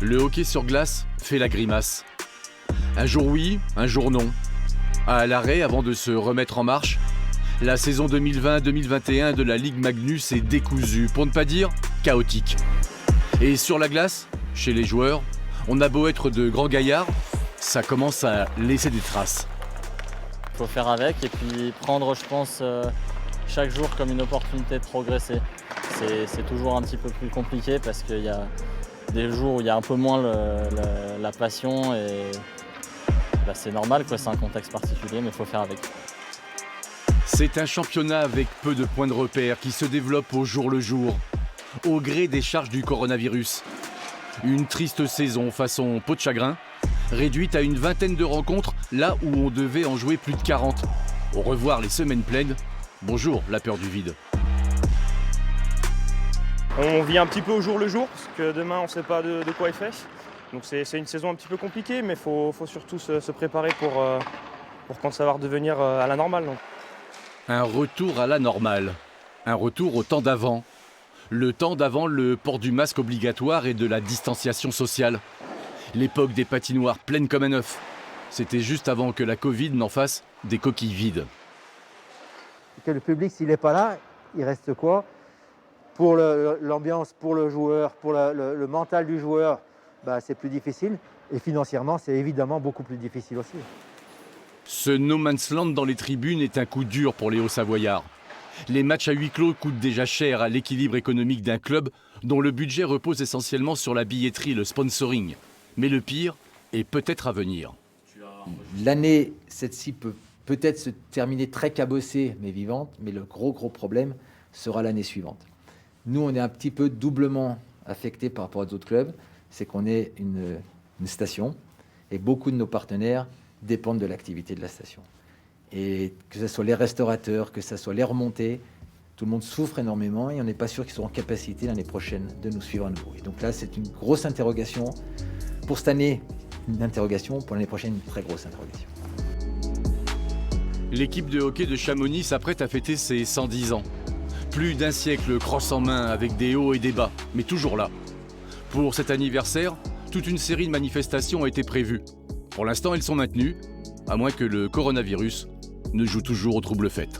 Le hockey sur glace fait la grimace. Un jour oui, un jour non. À l'arrêt avant de se remettre en marche, la saison 2020-2021 de la Ligue Magnus est décousue, pour ne pas dire chaotique. Et sur la glace, chez les joueurs, on a beau être de grands gaillards, ça commence à laisser des traces. Il faut faire avec et puis prendre, je pense, chaque jour comme une opportunité de progresser. C'est toujours un petit peu plus compliqué parce qu'il y a des jours où il y a un peu moins la passion et c'est normal, c'est un contexte particulier, mais il faut faire avec. C'est un championnat avec peu de points de repère qui se développe au jour le jour, au gré des charges du coronavirus. Une triste saison façon peau de chagrin, réduite à une vingtaine de rencontres là où on devait en jouer plus de 40. Au revoir les semaines pleines, bonjour la peur du vide. On vit un petit peu au jour le jour, parce que demain on ne sait pas de quoi il fait. Donc c'est une saison un petit peu compliquée, mais il faut surtout se préparer pour quand ça va redevenir à la normale. Donc. Un retour à la normale, un retour au temps d'avant. Le temps d'avant le port du masque obligatoire et de la distanciation sociale. L'époque des patinoires pleines comme un œuf. C'était juste avant que la Covid n'en fasse des coquilles vides. Que le public, s'il n'est pas là, il reste quoi? Pour l'ambiance, pour le joueur, pour le mental du joueur, c'est plus difficile. Et financièrement, c'est évidemment beaucoup plus difficile aussi. Ce no man's land dans les tribunes est un coup dur pour les Hauts-Savoyards. Les matchs à huis clos coûtent déjà cher à l'équilibre économique d'un club dont le budget repose essentiellement sur la billetterie et le sponsoring. Mais le pire est peut-être à venir. L'année, cette-ci peut peut-être se terminer très cabossée, mais vivante, mais le gros problème sera l'année suivante. Nous, on est un petit peu doublement affectés par rapport aux autres clubs, c'est qu'on est une station et beaucoup de nos partenaires dépendent de l'activité de la station. Et que ce soit les restaurateurs, que ce soit les remontées, tout le monde souffre énormément et on n'est pas sûr qu'ils seront en capacité l'année prochaine de nous suivre à nouveau. Et donc là, c'est une grosse interrogation. Pour cette année, une interrogation. Pour l'année prochaine, une très grosse interrogation. L'équipe de hockey de Chamonix s'apprête à fêter ses 110 ans. Plus d'un siècle crosse en main avec des hauts et des bas, mais toujours là. Pour cet anniversaire, toute une série de manifestations a été prévue. Pour l'instant, elles sont maintenues, à moins que le coronavirus ne joue toujours aux troubles-fêtes.